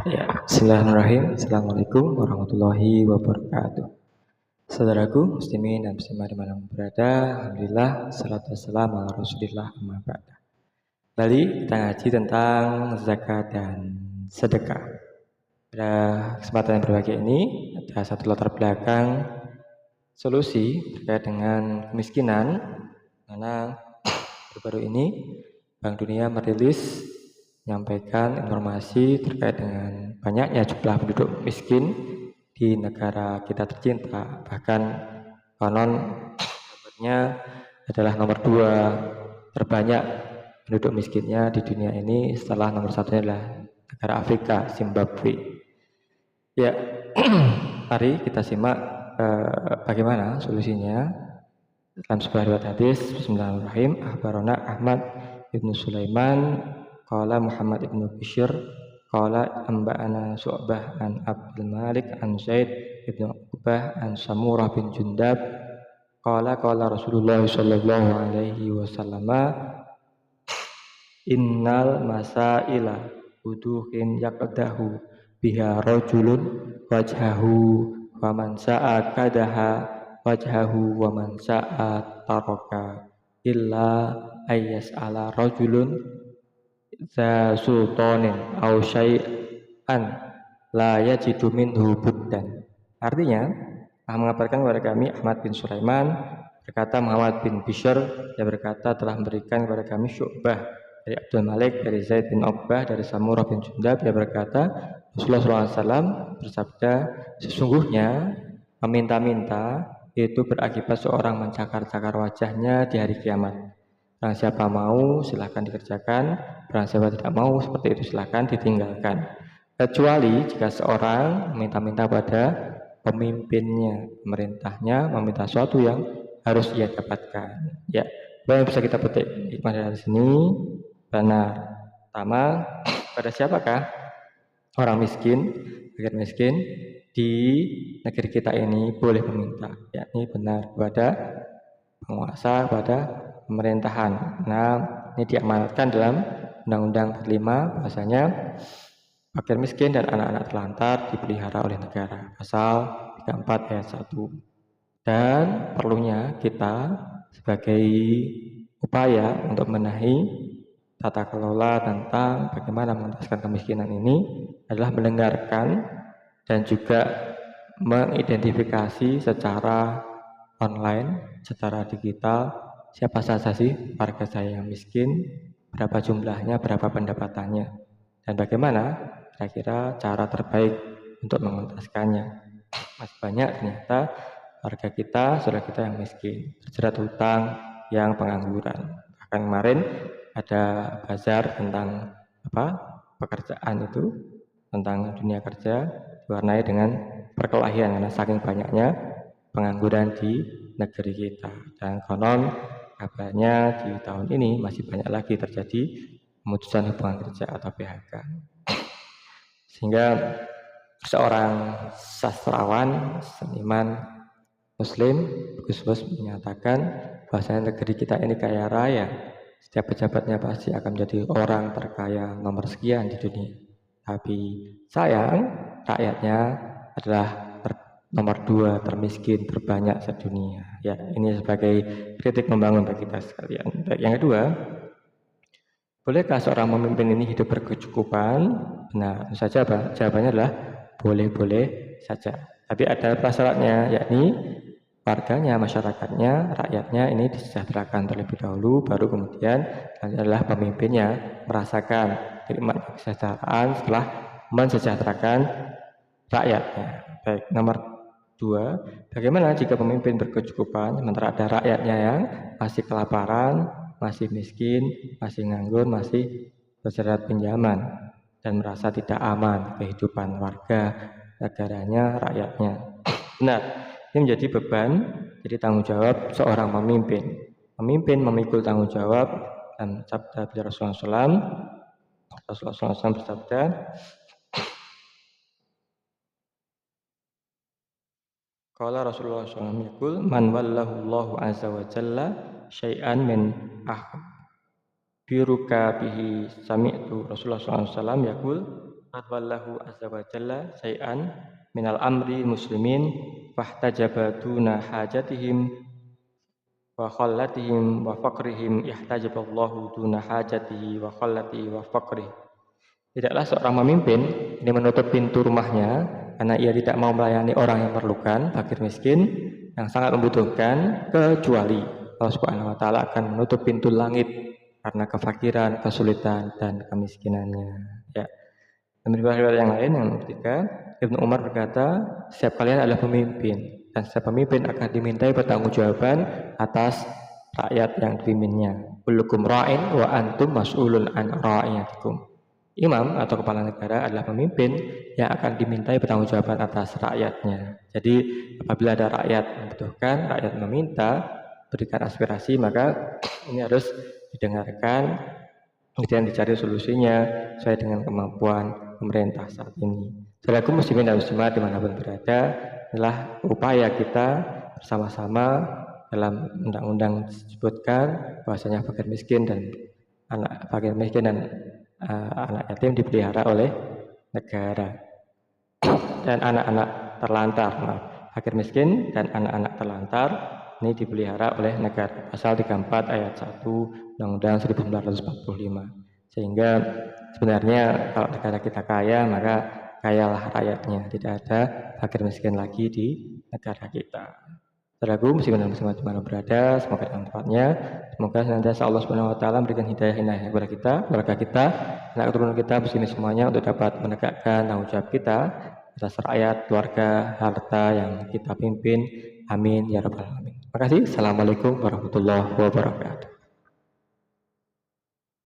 Ya, bismillahirrahmanirrahim. Assalamualaikum warahmatullahi wabarakatuh. Saudaraku, muslimin dan muslimah dimanapun berada, alhamdulillah, salatu wassalamu ala rasulillah amma ba'da. Kembali kita ngaji tentang zakat dan sedekah. Pada kesempatan yang berbahagia ini, ada satu latar belakang solusi terkait dengan kemiskinan, karena baru-baru ini Bank Dunia merilis menyampaikan informasi terkait dengan banyaknya jumlah penduduk miskin di negara kita tercinta. Bahkan konon kabarnya adalah nomor 2 terbanyak penduduk miskinnya di dunia ini, setelah nomor 1-nya adalah negara Afrika, Zimbabwe. Ya, mari kita simak bagaimana solusinya dalam sebuah riwayat hadis. Bismillahirrahmanirrahim. Akhbarana Ahmad ibnu Sulaiman qala Muhammad ibnu Bishr qala amba'ana Syu'bah an Abdul Malik an Zaid ibnu Uqbah an Samurah bin Jundab qala Rasulullah sallallahu alaihi wasallam innal masaila wuduhin yaqdahu biha rajulun wajhahu wa man sa'a kadaha wajhahu wa man sa'a taraka illa ayyas ala rajulun za sultanin aw syai'an la yajidu minhu buddan. Artinya, mengabarkan kepada kami Ahmad bin Sulaiman berkata Muhammad bin Bishr yang berkata telah memberikan kepada kami Syu'bah dari Abdul Malik, dari Zaid bin Uqbah, dari Samurah bin Jundab, dia berkata Rasulullah SAW bersabda, sesungguhnya meminta-minta itu berakibat seorang mencakar-cakar wajahnya di hari kiamat. Barang siapa mau silahkan dikerjakan, barang siapa tidak mau seperti itu silahkan ditinggalkan. Kecuali jika seorang meminta-minta pada pemimpinnya, pemerintahnya meminta sesuatu yang harus ia dapatkan. Ya, apa yang bisa kita petik hikmah dari sini? Benar. Pertama, pada siapakah orang miskin, rakyat miskin di negeri kita ini boleh meminta, yakni benar kepada penguasa, kepada pemerintahan. Nah, ini diamanatkan dalam Undang-Undang 45 bahwasanya fakir miskin dan anak-anak terlantar dipelihara oleh negara. Pasal 34 ayat 1. Dan perlunya kita sebagai upaya untuk menahi tata kelola tentang bagaimana mengentaskan kemiskinan ini adalah mendengarkan dan juga mengidentifikasi secara online, secara digital, siapa saja sih warga saya yang miskin, berapa jumlahnya, berapa pendapatannya, dan bagaimana kira-kira cara terbaik untuk mengentaskannya. Masih banyak ternyata warga kita, saudara kita yang miskin, terjerat hutang, yang pengangguran. Bahkan kemarin ada bazar tentang pekerjaan itu, tentang dunia kerja, diwarnai dengan perkelahian karena saking banyaknya pengangguran di negeri kita. Dan konon kabarnya di tahun ini masih banyak lagi terjadi pemutusan hubungan kerja atau PHK. Sehingga seorang sastrawan, seniman Muslim, Gus menyatakan bahwasanya negeri kita ini kaya raya. Setiap pejabatnya pasti akan menjadi orang terkaya nomor sekian di dunia. Tapi sayang, rakyatnya adalah nomor 2 termiskin terbanyak sedunia. Ya, ini sebagai kritik membangun bagi kita sekalian. Baik, yang kedua, bolehkah seorang pemimpin ini hidup berkecukupan? Nah, tentu saja jawabannya adalah boleh-boleh saja. Tapi ada prasyaratnya, yakni warganya, masyarakatnya, rakyatnya ini disejahterakan terlebih dahulu, baru kemudian adalah pemimpinnya merasakan nikmat kesejahteraan setelah mensejahterakan rakyatnya. Baik, nomor 2, bagaimana jika pemimpin berkecukupan sementara ada rakyatnya yang masih kelaparan, masih miskin, masih nganggur, masih terjerat pinjaman dan merasa tidak aman kehidupan warga, negaranya, rakyatnya. Benar. Ini menjadi beban, jadi tanggung jawab seorang pemimpin. Pemimpin memikul tanggung jawab dan sabda Rasulullah SAW bersabda, qala Rasulullah SAW yaqul man wallahu Allahu azza wa jalla syai'an min biruka bihi sami'tu Rasulullah SAW yaqul qad wallahu azza wa jalla syai'an minal amri muslimin fahtajaba duna hajatihim wa khallatihim wa faqrihim ihtajaballahu duna hajatihi wa khallatihi wa faqrih. Tidaklah seorang pemimpin ini menutup pintu rumahnya karena ia tidak mau melayani orang yang memerlukan, fakir miskin, yang sangat membutuhkan, kecuali Allah Subhanahu wa taala akan menutup pintu langit karena kefakiran, kesulitan dan kemiskinannya. Ya. Dan riwayat yang lain yang ketiga, Ibnu Umar berkata, setiap kalian adalah pemimpin dan setiap pemimpin akan dimintai pertanggungjawaban atas rakyat yang dipimpinnya. Kullukum ra'in wa antum mas'ulun an ra'iyatikum. Imam atau kepala negara adalah pemimpin yang akan dimintai pertanggungjawaban atas rakyatnya. Jadi apabila ada rakyat membutuhkan, rakyat meminta, berikan aspirasi, maka ini harus didengarkan, kemudian dicari solusinya sesuai dengan kemampuan pemerintah saat ini. Saudaraku muslimin dan muslimat dimanapun berada, adalah upaya kita bersama-sama dalam undang-undang disebutkan bahwasanya fakir miskin dan anak yatim dipelihara oleh negara dan anak-anak terlantar, fakir miskin dan anak-anak terlantar ini dipelihara oleh negara. Pasal 34 ayat 1 Undang-Undang 1945. Sehingga sebenarnya kalau negara kita kaya, maka kayalah rakyatnya, tidak ada fakir miskin lagi di negara kita. Saudaraku muslimin dan muslimat dimana berada, semoga manfaatnya. Semoga senantiasa Allah Subhanahu wa taala memberikan hidayah kepada kita, keluarga kita, anak keturunan kita muslimin semuanya untuk dapat menegakkan tanggung jawab kita atas rakyat, keluarga, harta yang kita pimpin. Amin ya rabbal alamin. Terima kasih. Assalamualaikum warahmatullahi wabarakatuh.